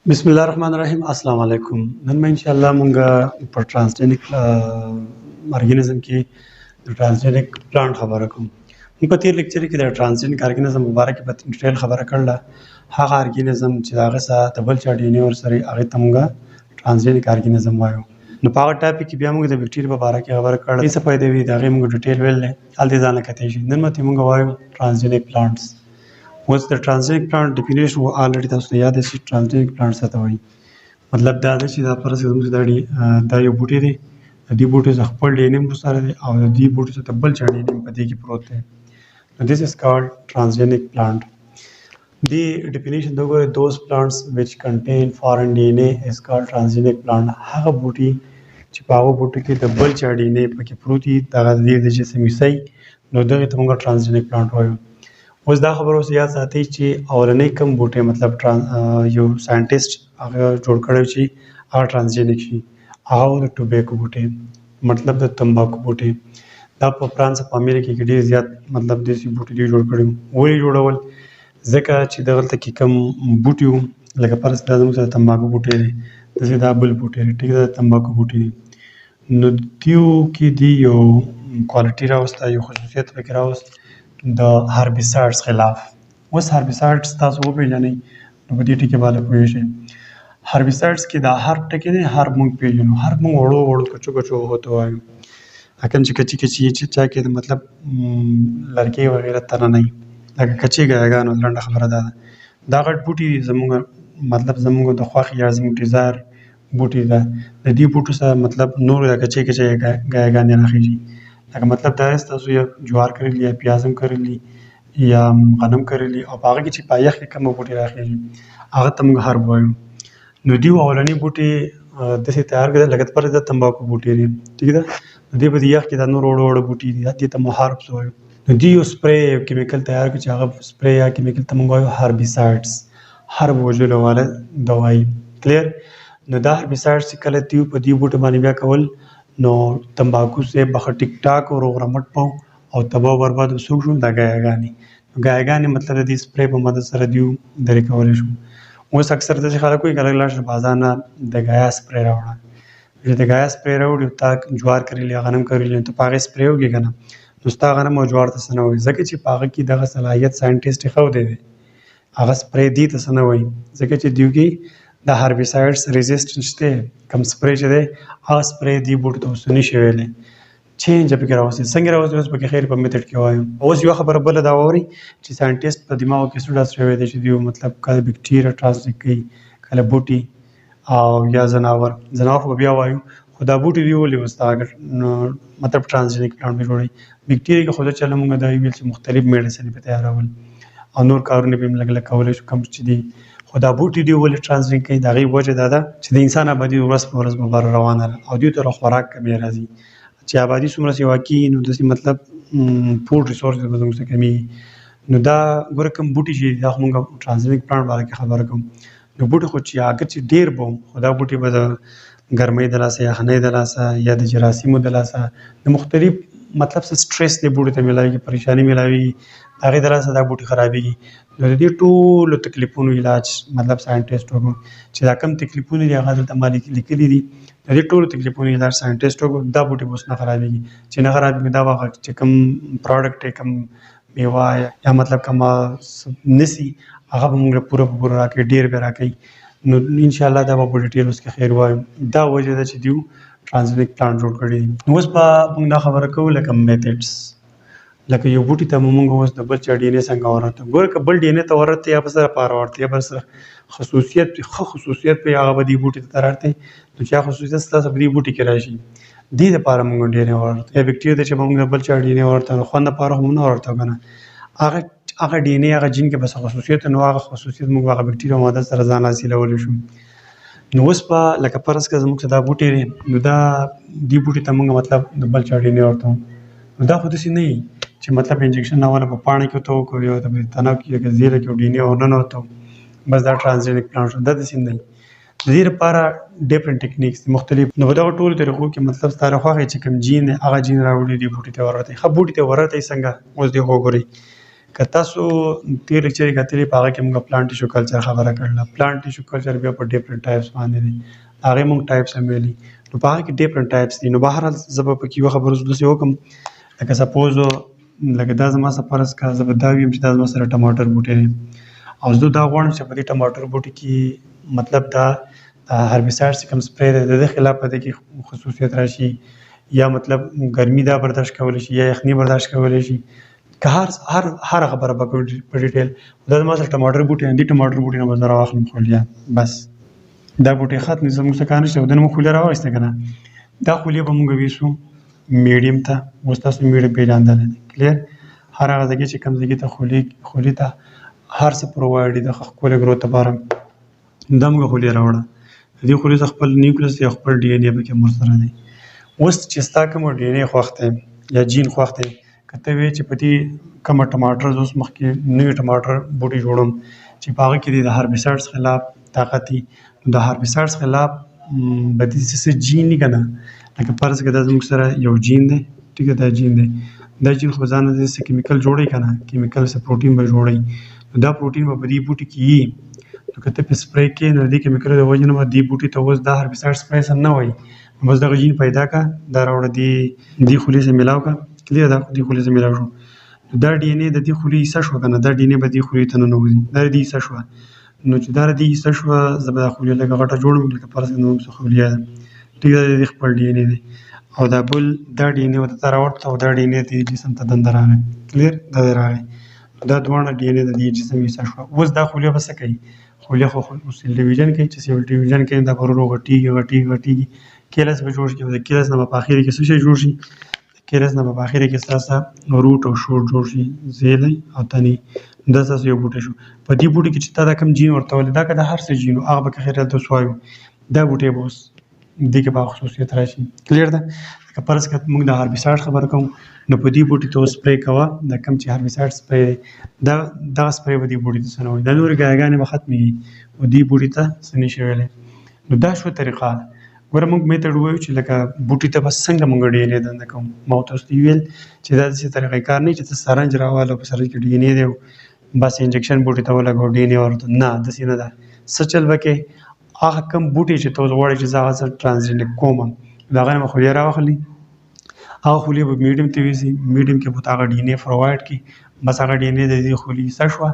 بسم الله الرحمن الرحیم. السلام علیکم. نن ما ان شاء الله مونږ په ټرانسجنیک ارګانیزم کې د ټرانسجنیک پلانټ خبره کوم. په تیر لیکچر کې د ټرانسجنیک ارګانیزم مبارک په ډیټیل خبره کړله. هغه ارګانیزم چې هغه سره د بل چا ډي ان اے ور سره هغه ته مونږ ټرانسجنیک ارګانیزم وایو. نو په هغه ټاپک کې بیا موږ د بکټیریا په اړه کې خبره کړله. څه فائدې وي دا غي موږ ډیټیل ویل نه الته ځان کته شي. نن مته موږ وایو ټرانسجنیک پلانټس. اوس د ټرانسجنیک پلانټ ډیفینیشن الریډي تاسو ته یاد شي. ټرانسجنیک پلانټس څه ته وایي؟ مطلب دا ده چې دا فرض کړو چې دا یو بوټی دی، د دې بوټي څخه خپل ډي ان اے سره دی او د دې بوټي څخه بل چا ډي ان اے په دې کې پروت دی. نو this is called transgenic plant. The definition دا وګورئ. those plants which contain foreign DNA is called transgenic plant. هغه بوټي چې په هغه بوټي کې د بل چا ډي ان اے پکې پروت وي دغه د جسم حصه نو دغه ته موږ ټرانسجنیک پلانټ وایو. اوس دا خبره اوس یاد ساتئ چې اولنی کوم بوټی مطلب یو ساینټیسټ هغه جوړ کړی چې هغه ټرانسجنیک شي هغه د ټوبیکو بوټی مطلب د تمباکو بوټی. دا په فرانس په امریکا کې ډېر زیات مطلب دیسي بوټي دی جوړ کړي. ولې جوړول؟ ځکه چې دغلته کې کوم بوټي وو لکه فرض کړه زموږ سره تمباکو بوټی دی، داسې دا بل بوټی دی، ټیک ده، د تمباکو بوټی دی. نو دیو کې دی یو کوالټي راوسته، یو خصوصیت پکې راوست د هربیسایډز خلاف. اوس هربیسایډز تاسو وپېژنئ نو په دې ټکي باندې پوه شئ. هربیسایډز کې دا هر ټکی دی، هر موږ پېژنو، هر موږ وړو وړو کچو کچو هوته وایو. حکم چې کچي کچي چې چا کې مطلب لرګي وغیره تنه نه وي لکه کچې ګیاګانو. لنډه خبره دا ده. دا غټ بوټي زموږ مطلب زموږ د خوښې یا زموږ ډیزایر بوټي ده. د دې بوټو سره مطلب نور د کچې کچې ګیاګانې راخیږي. لکه مطلب دا است تاسو یا جوار کرلی یا پیاز هم کرلی یا غنم کرلی او په هغه کې چې په یخ کې کوم بوټي راخیږي هغه ته موږ هرب وایو. نو دی اولنی بوټي داسې تیار کړل لکه پر د تمباکو بوټي دي، ټیک ده. نو دی په یخ کې د نور وړو وړو بوټي دي، دې ته مو هرب وایو. نو دی یو سپری یو کیمیکل تیار کړي چې هغه سپری یا کیمیکل ته موږ وایو هربیسایډز، هرب وژلو والا دوايي. کلیر؟ نو دا هربیسایډز چې کله دیو په دې بوټي باندې بیا کول نو تمباکو سے بخ ټیک ټاک اور رمټ پاو او تباہ برباد وسوک شو دا ګیاګانې. ګیاګانې مطلب د دې سپری په مدد سره دیو درې کولی شو. اوس اکثر داسې خلک وایي که لاړ شه بازار نه د ګیا سپری راوړه. چې د ګیا سپری راوړي تا جوار کرلی یا غنم کرلی نو ته په هغې سپری وکړې که نه نو ستا غنم او جوار ته څه نه وایي، ځکه چې په هغه کې دغه صلاحیت ساینټیسټ یې ښودی دی. هغه سپری دې ته څه نه وایي ځکه چې دیو کې د هربیسایډز ریزسټنس دی. کوم سپری چې دی هغه سپری دې بوټو ته اوس نشي ویلی. چینج پکې راوستي. څنګه راوستي؟ اوس پکې خیر په میتډ کې وایم. اوس یوه خبره بله دا واورئ چې ساینټیسټ په دماغو کې څه ډز شوی دی چې دوی مطلب کله بکټیریا ټرانسلیټ کوي کله بوټي او یا ځناور خو بیا وایو خو دا بوټي دوی ولې اوس دا مطلب ټرانسجنیک پلانټ جوړوي. بکټیریا کې خو دا چله موږ دا ویل چې مختلف میډیسن په تیارول او نور کارونه به لږ لږ کولی شو کم چې دي. خو دا بوټي دوی ولې ټرانسجنیک کوي؟ د هغې وجه دا ده چې د انسان آبادي ورځ په ورځ به بره روانه ده او دوی ته خوراک کمې راځي. چې آبادي څومره سیوا کېږي نو داسې مطلب فوډ ریسورسز به زموږ څخه کمېږي. نو دا ګوره کوم بوټي چې دا خو موږ ټرانسجنیک پلانټ باره کې خبره کوم. نو بوټي خو چې اګر چې ډېر به خو دا بوټي به د ګرمۍ د لاسه یخنۍ د لاسه یا د جراثیمو د لاسه د مختلف مطلب څه سټرس دې بوټي ته میلاویږي، پریشاني میلاویږي، د هغې د لاسه دا بوټي خرابېږي. نو د دې ټولو تکلیفونو علاج مطلب ساینټیسټ وکړو چې دا کوم تکلیفونه دي هغه دلته ما لیکلي دي. د دې ټولو تکلیفونو علاج ساینټیسټ وکړو. دا بوټي به اوس نه خرابېږي. چې نه خرابېږي دا به چې کوم پروډکټ یې کوم میوه یا مطلب کومه نسي هغه به موږ له پوره په پوره راکوي، ډېر به راکوي. نو انشاءالله دا به په ډیټیل اوس کې خیر وایم. دا وجه ده چې دیو ټرانسجنیک پلانټ جوړ کړي دي. نو اوس به موږ دا خبره کوو لکه میتډس. لکه یو بوټي ته موږ اوس د بل چا ډي ان اے څنګه ورته ګوره که بل ډي ان اے ته ورته یا به سره پاره ورته یا به سره خصوصیت ښه خصوصیت په هغه به دې بوټي ته راړته نو چې هغه خصوصیت ستاسو په دې بوټي کې راشي دې دپاره موږ ډي ان اے ورته یا بکټیریا ته چې به موږ بل چا ډي ان اے ورته نو خوند دپاره خو موږ نه ورته که نه هغه ډي ان اے هغه جین کې بس خصوصیت نو هغه خصوصیت موږ هغه بکټیریا ماده سره ځان حاصلولی شو. نو اوس به لکه فرض کړه زموږ څخه دا بوټي دی نو دا دې بوټي ته موږ مطلب د بل چا ډي ان اے ورته نو دا خو داسې نه وي چې مطلب انجکشن اوله په پاڼه کې ورته وکړو یا ورته په تنه کې لکه زیره کې ډي ان اے ورننوتو بس دا ټرانسجنیک پلانټ شو. دا داسې نه دی. د دې لپاره ډفرنټ ټیکنیکس دي مختلف. نو په دغه ټولو طریقو کې مطلب ستا خوښه چې کوم جین دی هغه جین راوړي دې بوټي ته ورته ښه بوټي ته ورته څنګه اوس دې خو وګورئ که تاسو تیر لیکچر کې کتلې په هغه کې موږ پلانټ ټیشو کلچر خبره کړله. پلانټ ټیشو کلچر بیا په ډیفرنٹ ټایپس باندې دي، هغه موږ ټایپس هم ویلي. نو په هغه کې ډیفرنٹ ټایپس دي. نو بهرحال زه به پکې یوه خبره داسې وکړم لکه سپوز لکه دا زما څه فرض کړه زه به دا ویم چې دا زما سره ټماټر بوټی دی او زه دا غواړم چې په دې ټماټر بوټي کې مطلب دا هربیسایډ چې کوم سپری دی د دې خلاف په دې کې خصوصیت راشي یا مطلب ګرمي دا برداشت کولی شي یا یخني برداشت کولی شي که هر خبره به په ډیټیل دا زما سره ټماټر بوټي دي ټماټر بوټي نه به زه راواخلم خولیا بس دا بوټي ختم دي زموږ څه کار نشته د نه موږ خولیا راواخیسته که نه دا خولیا به موږ ویسو میډیم ته اوس تاسو میډیم پېژندلی دی کلیر هر هغه ځای چې کوم ځای ته خولي ته هر څه پرووایډ دي د ښکلې ګروت لپاره دا موږ خولیا راوړه د دې خولي څخه خپل نیوکلیس یا خپل ډي ان اې پکې هم ورسره دی. اوس چې ستا کوم ډي ان اې خوښ دی یا جین خوښ دی که ته وایې چې په دې کومه ټماټر زه اوس مخکې نوي ټماټر بوټي جوړم چې په هغه کې د هربیسایډز خلاف طاقت وي نو د هربیسایډز خلاف به دې څه جین وي که نه لکه فرض کړه دا زموږ سره یو جین دی ټیک ده دا جین دی دا جین خو ځان نه څه کیمیکل جوړوي که نه کیمیکل څه پروټین به جوړوي نو دا پروټین به په دې بوټي کې وي نو که ته پې سپری کړې نو د دې کیمیکلو د وجې نه به دې بوټي ته اوس دا هربیسایډ سپری سم نه وایي بس دغه جین پیدا کړه دا راوړه دې خولې سره میلاو کړه کلیر ده دې خولې سره میلاو شو دا ډي ان اې د دې خولې حصه شوه که نه دا ډي ان اې به دې خولې ته ننوځي دا د دې حصه شوه نو چې دا د دې حصه شوه زه به دا خولې لږه غټه جوړم لکه فرض کړه زموږ څه خولیا ده ټیک ده د دې خپل ډي ان اې دی او دا بل دا ډي ان اې ورته ته راوړته او دا ډي ان اې دې جسم ته دنده راغی کلیر دا دی راغی دا دواړه ډي ان اې د دې جسم حصه شوه اوس دا خولیا به څه کوي خولیا خو سیل ډیویژن کوي چې سیل ډیویژن کوي دا به ورو غټېږي کیلس به جوړ شي او د کیلس نه به په اخر کې څه شی جوړ شي کیلس نه به په اخر کې ستاسو روټ او شوټ جوړ شي زیلی او تنې دا ستاسو یو بوټی شو په دې بوټي کې چې تا دا کوم جین ورته ویلی دا که د هر څه جین و هغه به که خیر دلته اوس وایو دا بوټی به اوس دې کې به خصوصیت راشي کلیر ده لکه فرض کړه موږ د هربیسایډ خبره کوو نو په دې بوټي ته اوس سپری کوه دا کوم چې هربیسایډ سپری دی دغه سپری به دې بوټي ته څه نه وایي دا نورې ګیاګانې به ختمېږي او دې بوټي ته څه نه شي ویلی نو دا شوه طریقه ګوره موږ میتډ ووایو چې لکه بوټي ته به څنګه موږ ډي ان اې دنده کوو ما ورته اوس ویل چې دا داسې طریقه کار نه وي چې ته سرنج راواله په سرنج کې ډي ان اې دی بس انجکشن بوټي ته ولګوو ډي ان اې ورته نه داسې نه ده څه چل به کې هغه کوم بوټي چې ته اوس غواړې چې زه هغه څه ټرانسجینیک کوم د هغه نه به خولیا راواخلي هغه خولیا به میډیم ته ویسي میډیم کې به ورته هغه ډي ان اې پرووایډ کړي بس هغه ډي ان اې د دې خولي حصه شوه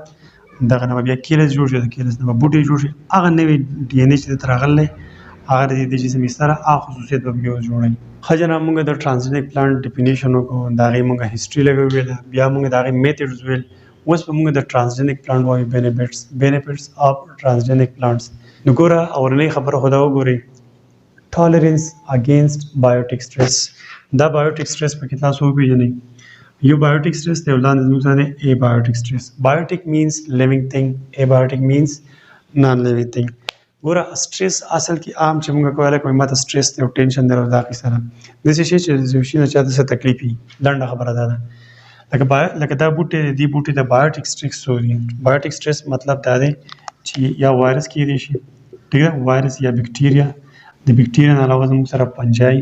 دغه نه به بیا کیلس جوړ شي د کیلس نه به بوټي جوړ شي هغه نوی ډي ان اې چې درته راغلی هغه د دې جسم سره هغه خصوصیت به بیا جوړوي ښه جناب موږ د ټرانسجینیک پلانټ ډیفینیشن وکړو د هغې موږ هسټري لږ وویله بیا موږ د هغې میتډز ویل اوس به موږ د ټرانسجینیک پلانټ وایو بینیفټس اف ټرانسجینیک پلانټس نو ګوره اورنۍ خبره خو دا وګورئ ټالرنس اګینسټ بایوټیک سټرس دا بایوټیک سټرس پکې تاسو وپېژنئ یو بایوټیک سټرس دی او لاندې زموږ سره دی ای بایوټیک سټرس بایوټیک مینس لیوینګ تھنګ ای بایوټیک مینس نان لیوینګ تھنګ ګوره سټرس اصل کې عام چې موږ کولی کوئ ماته سټرس دی او ټینشن دی او دا قیصه ده داسې شی چې یو شي نه چاته څه تکلیف وي لنډه خبره دا ده لکه دا بوټی دی دې بوټي ته بایوټیک سټرس وایي بایوټیک سټرس مطلب دا دی چې یا وایرس کېدی شي ټیک ده وایرس یا بکټیریا د بکټیریا نه علاوه زموږ سره پنجای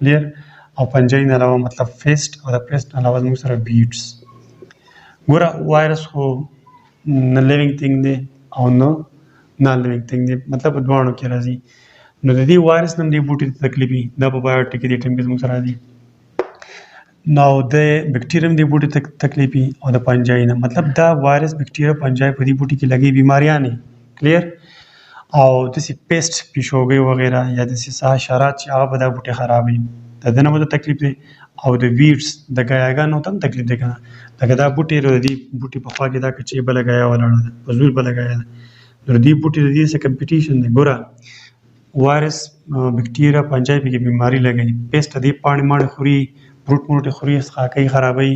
کلیر او پنجای نه علاوه مطلب فیسټ او د فیسټ نه علاوه زموږ سره بیټس ګوره وایرس خو نه لیوینګ تھنګ دی او نه نان لیوینګ تھنګ دی مطلب په دواړو کې راځي نو د دې وایرس نه هم دې بوټي ته تکلیف وي دا په بایوټیک کې دې ټایم کې زموږ سره راځي نو د بکټیریا هم دې بوټي ته تکلیف وي او د پنجای نه مطلب دا وایرس بکټیریا پنجای په دې بوټي کې لګي بیماریانې کلیر او داسې پیسټ پیشوګۍ وغیره یا داسې څه حشرات چې هغه به دا بوټي خرابوي د ده نه به ته تکلیف دی او د ویډس د ګیاګانو ته هم تکلیف دی که نه لکه دا بوټي د دې بوټي په خوا کې دا کچې بله ګیا ولاړه ده په زور بله ګیا ده نو د دې بوټي د دې څه کمپټیشن دی ګوره وایرس بکټیریا پنجای پکې بیماري لګوي پیسټ د دې پاڼې ماڼې خوري فروټ موټې خوري څښاکۍ خرابوي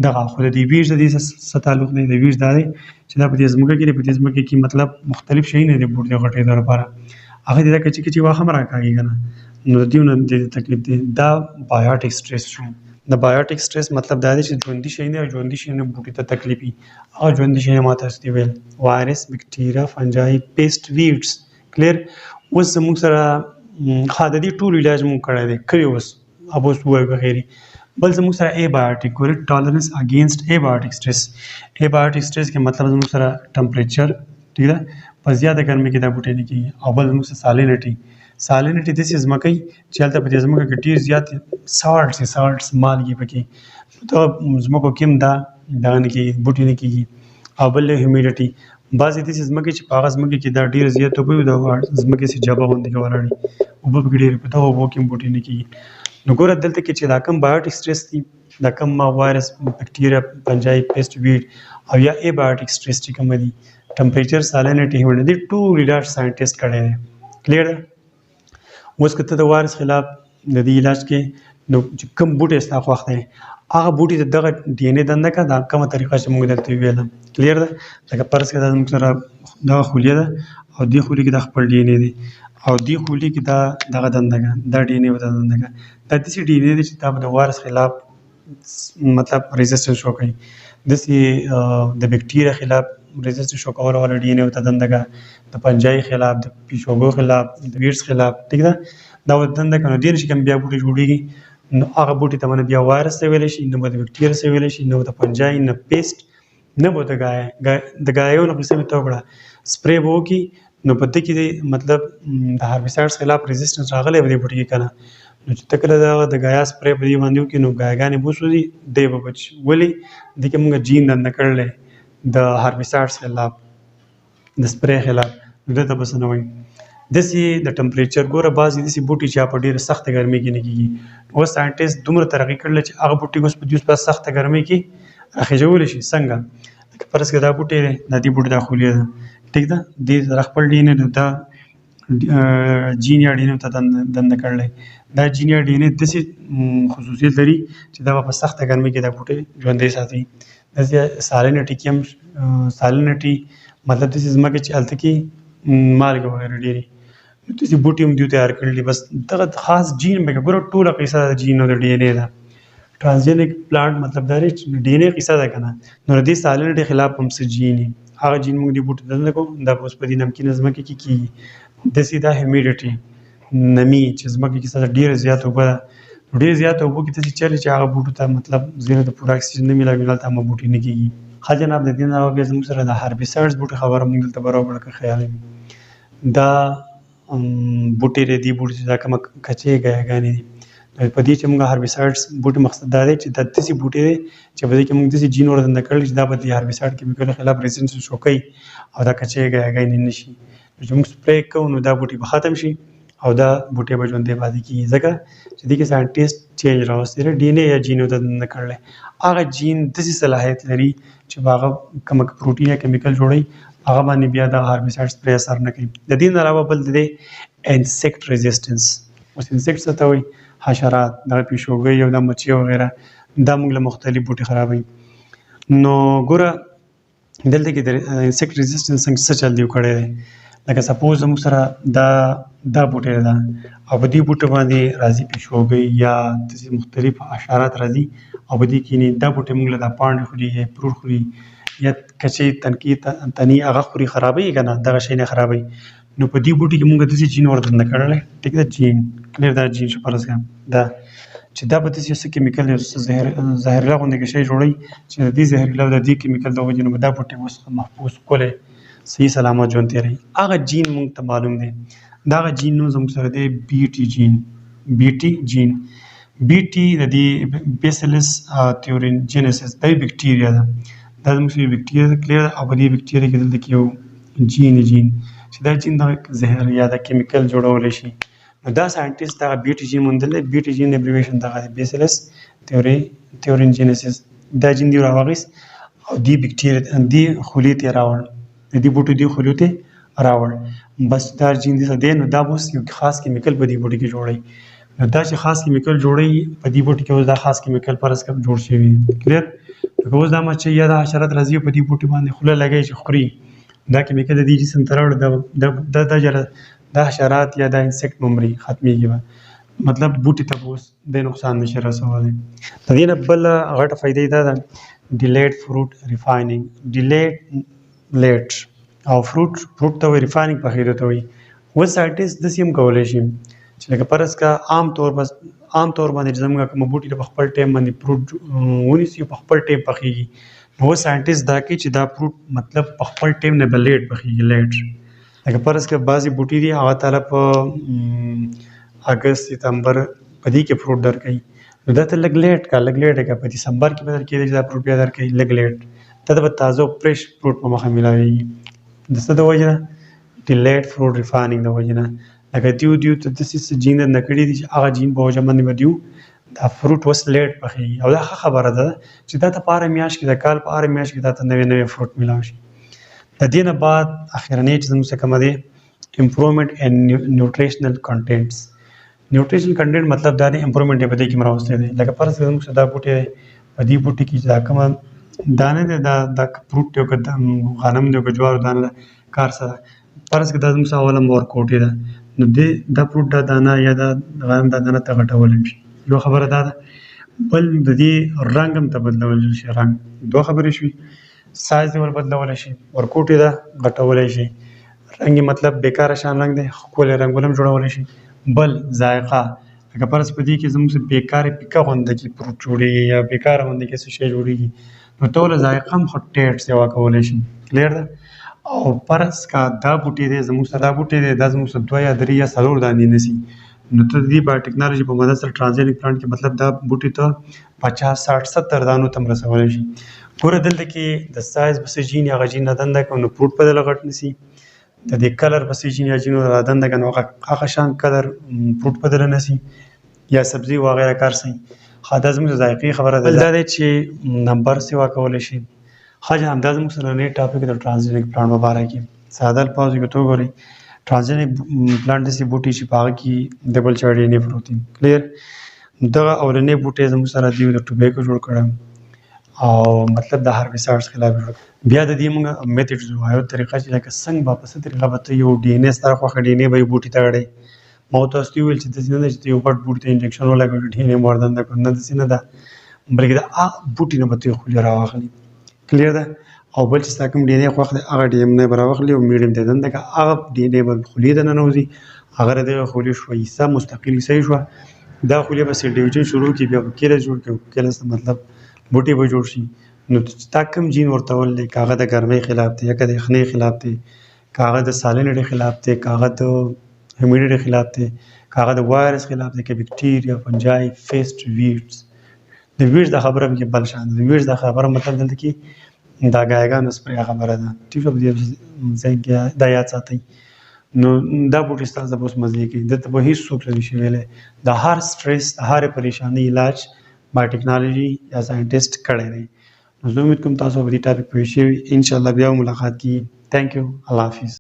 دغه خو د دې ویډس د دې څه تعلق دی د ویډس دا دی چې دا په دې ځمکه کې دی په دې ځمکه کې مطلب مختلف شیونه دي بوټي د غټېدو لپاره هغه دې دا کچې کچې واښه هم راکاږي که نه نو د دې نه د تکلیف دی دا بایوټیک سټرس شو د بایوټیک سټرس مطلب دا دی چې ژوندي شی نه او ژوندي شی نه بوټي ته تکلیف وي او ژوندي شی نه ما تاسو ته ویل وایرس بکټیریا فنجای پیسټ ویډس کلیر اوس زموږ سره ښه د دې ټول علاج مونږ کړی دی کړی اوس اب اوس ووایو که خیري بل زموږ سره ایبایوټیک ګوري ټالرنس اگینست ایبایوټیک سټرس. ایبایوټیک سټرس کې مطلب زموږ سره ټمپریچر ټیک ده په زیاته ګرمۍ کې دا بوټي نه کېږي. او بل زموږ سره سالینټي داسې ځمکې چې هلته په دې ځمکه کې ډېر زیات سالټس مالګې پکې دغه ځمکو کې هم دغه نه کېږي بوټي نه کېږي. او بل هیومیډیټي بعضې داسې ځمکې چې په هغه ځمکې کې دا ډېر زیات اوبه وي د ځمکې سې جبه غوندې کې ولاړې اوبه پکې ډېرې په دغه اوبو کې هم بوټي نه کېږي. نو ګوره دلته کې چې دا کم بایوټیک سټرس دي دا کم وایرس بکټیریا فنجای پیسټ ویډ او یا ایبایوټیک سټرس چې کوم دي ټمپریچر سالینټي هیومیډیټي ټول ریسرچ ساينټیسټ کړی دی. کلیر ده. اوس که ته د وایرس خلاف د دې علاج کې نو چې کوم بوټی ستا خوښ دی هغه بوټي ته دغه ډي ان اے دنده کړه دا کومه طریقه چې موږ درته ویله. کلیر ده. لکه فرض کړه دا زموږ سره دغه خوليه ده او دې خولي کې دا خپل ډي ان اے دی او دې خولي کې دا دغه دنده ده دا ډي ان اے وته دنده ده دا داسې ډي ان اے دی چې دا د وایرس خلاف مطلب ریزسټنس شو کوي داسې د بکټیریا خلاف ریزسټنس شو کول والا ډي ان اے وته دنده ده د پنجای خلاف د پیشوګو خلاف د ویرس خلاف ټیک ده دا وته دنده کوي. دې نشي کوم بیا بوټي جوړیږي نو هغه بوټي ته باندې بیا وایرس ته ویل شي نه به د بکټیریا سره ویل شي نه به د پنجای نه پیسټ نه به د ګایو نه قسمه توګړه سپری به وکړي نو په دې کې مطلب د هاربیسایډز خلاف ریزسټنس راغلی به دې بوټي کې کنه نو چې ته کله د ګایا سپری په دې باندې وکړي نو ګایګانې بوسوځي دی به بچ ولې دې کې موږ جین دنده کړلی د هاربیسایډز خلاف د سپری خلاف نو دته بس نه وایي داسې د ټمپریچر ګوره بعضې داسې بوټي چې په ډېره سخته ګرمۍ کې نه کېږي. اوس ساینټیسټ دومره ترقي کړله چې هغه بوټي اوس په دې په سخته ګرمۍ کې راخېژولی شي. څنګه لکه فرض کړه دا بوټی دی دا دې بوټي دا خوليه ده ټیک ده دې سره خپل ډي ان اے دا جین یا ډي ان اے ته دنده کړلی دا جین یا ډي ان اے داسې خصوصیت لري چې دا په سخته ګرمۍ کې دا بوټي ژوندی ساتي. داسې سالینټي کې هم سالینټي مطلب داسې ځمکې چې هلته کې مالګه وغیره ډېرې داسې بوټي هم دوی تیار کړي دي بس دغه خاص جین به ګوره ټوله قصه د جین او د ډي ان اے ده. ټرانسجینیک پلانټ مطلب دا دی چې ډي ان اے قصه ده که نه نو د دې سالینټي خلاف هم څه جین وي هغه جین موږ دې بوټي دنده کوو دا به اوس په دې نمکینه ځمکې کې کېږي. داسې دا هیومیډیټي نمي چې ځمکې کې سره ډېره زیاته اوبه ده نو ډېر زیاته اوبو کې داسې چلې چې هغه بوټو ته مطلب زیره د پوره اکسیجن نه میلاوي هلته هم بوټي نه کېږي. ښه جناب د دې نه علاوه بیا زموږ سره د هاربیسایډز بوټي خبره موږ دلته برابر کړه خیال وي دا بوټي دی دې بوټي چې دا کومه کچې ګیاګانې دي په دې چې موږ هاربیسایډز بوټي مقصد دا دی چې دا داسې بوټي دی چې په دې کې موږ داسې جین ورته کړل چې دا به د هاربیسایډ کیمیکل خلاف ریزسټنس شو کوي او دا کچې ګیاګانې نه شي چې موږ سپری کوو نو دا بوټي به ختم شي او دا بوټي به ژوندی پاتې کېږي ځکه چې دې کې ساینټیسټ چینج راوستی دی ډي ان اے یا جین ورته دنده کړلی هغه جین داسې صلاحیت لري چې په هغه کومه پروټین یا کیمیکل جوړوي هغه باندې بیا د هاربیسایډز پرې اثر نه کوي. د دې نه علاوه بل د دې انسیکټ ریزسټنس اوس انسیکټ څه ته وایي حشرات دغه پیشوګۍ او د مچۍ وغیره دا موږ له مختلف بوټي خرابوي. نو ګوره دلته کې د انسیکټ ریزسټنس څه چل دی کړی دی لکه سپوز زموږ سره دا بوټی ده او په دې بوټي باندې راځي پیشوګۍ یا داسې مختلف حشرات راځي او په دې کښېني دا بوټي موږ له دا پاڼې خوري یا پروټ خوري یا کچې تنې هغه خوري خرابوي که نه دغه شی نه خرابوي نو په دې بوټي کې موږ داسې جین ورته دنده کړلی ټیک ده جین کلیر دا جین شو فرض کړه دا چې دا به داسې یو څه کیمیکل یو څه زهرله غوندې کې شی جوړوي چې د دې زهرله او د دې کیمیکل د وجې نه به دا بوټي اوس محفوظ ښکلی صحیح سلامت ژوند تېروي. هغه جین موږ ته معلوم دی دا هغه جین نوم زموږ سره دی بي ټي جین بي ټي د دې بیسیلس تیورینجینسس دا بکټیریا ده دا زموږ سره بکټیریا ده کلیر او په دې بکټیریا کې دلته کې یو جین چې دا جین د زهر یا د کیمیکل جوړولی شي نو دا ساینټیسټ دغه بي ټي جین موندلی بي ټي جین ابریویشن دغه دی بیسیلس تیورینجینسس دا جین دی راواخیست او دې بکټیریا دې خولې ته یې راوړ د دې بوټو دې خولو ته راوړ بس دا جین دې څه دی نو دا اوس یو خاص کیمیکل په دې بوټي کې جوړوي نو دا چې خاص کیمیکل جوړوي په دې بوټي کې اوس دا خاص کیمیکل فرض کړه جوړ شوي کلیر لکه اوس دا مچۍ یا دا حشرات راځي په دې بوټي باندې خوله لګوي چې خوري دا کیمیکل د دې جسم ته راوړي دا حشرات یا دا انسیکټ مري ختمېږي به مطلب بوټي ته به اوس د نقصان نشي رسولی. د دې نه بله غټه فایده یې دا ده ډیلیډ فروټ ریفاینینګ ډیلیډ لیټ او فروټ ته وایي ریفاینینګ پخېدو ته وایي اوس ساینټیسټ داسې هم کولی شي چې لکه فرض کړه عام طور بس عام طور باندې چې زموږ کوم بوټي په خپل ټایم باندې فروټ ونیسي په خپل ټایم پخېږي نو ساينټیست دا کوي چې دا فروټ مطلب په خپل ټایم نه بلیټ پخېږي لیټ لکه فرض کړه بعضې بوټي دي هغه تعالی په اګست ستمبر په دې کې فروټ درکوي نو دا ته لږ لیټ کا لږ لیټ کا په دسمبر کې به درکېدی چې دا فروټ بیا درکوي لږ لیټ ته به تازه او فرېش فروټ په مخه میلاویږي د څه د وجې نه ډیلیټ فروټ ریفاینینګ د وجې نه لکه دیو ته داسې جین نه کړي دي چې هغه جین په وجه باندې به دیو دا فروټ اوس لیټ پخېږي او دا ښه خبره ده چې دا ته په هره میاشت کې د کال په هره میاشت کې دا ته نوې نوې فروټ میلاو شي د دې نه بعد اخرنی چې زموږ څه کومه دی امپروومنټ ان نیوټریشنل کنټینټس نیوټریشنل کنټینټ مطلب دا دی امپروومنټ یې په دې کې راوستی دی لکه فرض کړه زموږ دا بوټی دی په دې بوټي کې چې دا کومه دانه دی دا فروټ دی او که غنم دی او که جوارو دانه ده کار څه ده فرض کړه دا زموږ اوله مورکوټي ده نو دا فروټ دا دانه یا دا غنم دا دانه ته غټولی شي یو خبره دا ده بل د دې رنګ هم ته بدلولی شي رنګ دوه خبرې شوي سایز یې ور بدلولی شي ورکوټي ده غټولی شي رنګ یې مطلب بیکاره شان رنګ دی ښکلی رنګونه هم جوړولی شي بل ذایقه لکه فرض په دې کې زموږ بیکارې پیکه غونده کې فروټ جوړېږي یا بیکاره غونده کې څه شی جوړېږي نو ته له ذایقه هم ښه ټیسټ سیوا کولی شي کلیر ده او فرض کا دا بوټی دی زموږ سره دا بوټی دی دا زموږ سره 2 یا 3 یا 4 دانې نیسي نو ته د دې بایوټیکنالوژي په مدد سره ټرانزجنیک پلانټ کې مطلب دا بوټي ته 50 60 70 دانو ته هم رسولی شي ګوره دلته کې د سایز پسې جین یا هغه جین نه دنده کوي نو فروټ په دله غټ نیسي د دې کلر پسې جین یا جینو را دنده کوي نو هغه شان کلر فروټ په دله نیسي یا سبزي وغیره کار سي ښه دا زموږ د ذایقې خبره ده دا دی چې نمبر سیوا کولی شي ښه جناب دا زموږ سره نوی ټاپک د ټرانزجنیک پلانټ په باره کې ساده الفاظو کې ته وګورئ ټرانزجنیک پلانټ داسې بوټي چې په هغه کې ډبل چاینډ ډي ان اې پروت دي کلیر دغه اولنی بوټی زموږ سره دی د ټوبیکو جوړ کړی او مطلب د هاربیسایډز خلاف جوړ بیا د دې موږ میتډز وایو طریقه چې لکه څنګه به په څه طریقه به ته یو ډي ان اې ستا خوښه ډي ان اې به یې بوټي ته اړوې ما ورته اوس ویل چې داسې نه ده چې ته یو غټ بوټي ته انجکشن ولګوې ډي ان اې مو وردنده کړو نه داسې نه ده بلکې د هغه بوټي نه به ته یې خولې راواخلي کلیر ده او بل چې ستا کوم ډي ان اې خوښ دی هغه ډي ان اې به راواخلي او میډیم ته یې دنده کړه هغه ډي ان اې به خولې ته ننوځي هغه د دغه خولې شوه حصه مستقل حصه یې شوه دا خولې به سیل ډیویژن شروع کړي بیا به کیلس جوړ کړي کیلس مطلب بوټي به جوړ شي نو تا کوم جین ورته وللی که هغه د ګرمۍ خلاف دی یا که د یخنۍ خلاف دی که هغه د سالینډي خلاف دی که هغه د هیومیډیټي خلاف دی که هغه د وایرس خلاف دی که بکټیریا فنجای فیسټ ویډز د ویډز دا خبره به بل شان د ویډز دا خبره مطلب دلته کې دا ګایګانو سپرې خبره ده ټیک شو ځای کې دا یاد ساتئ نو دا بوټي ستاسو به اوس مزې کوي دلته به هېڅوک نه شي ویلی د هر سټرس د هرې پریشانۍ علاج بایوټیکنالوژي یا ساینټیسټ کړی دی نو زه امید کوم تاسو به دې ټاپک پوه شوي انشاءالله بیا ملاقات کیږي تھینک یو الله حافظ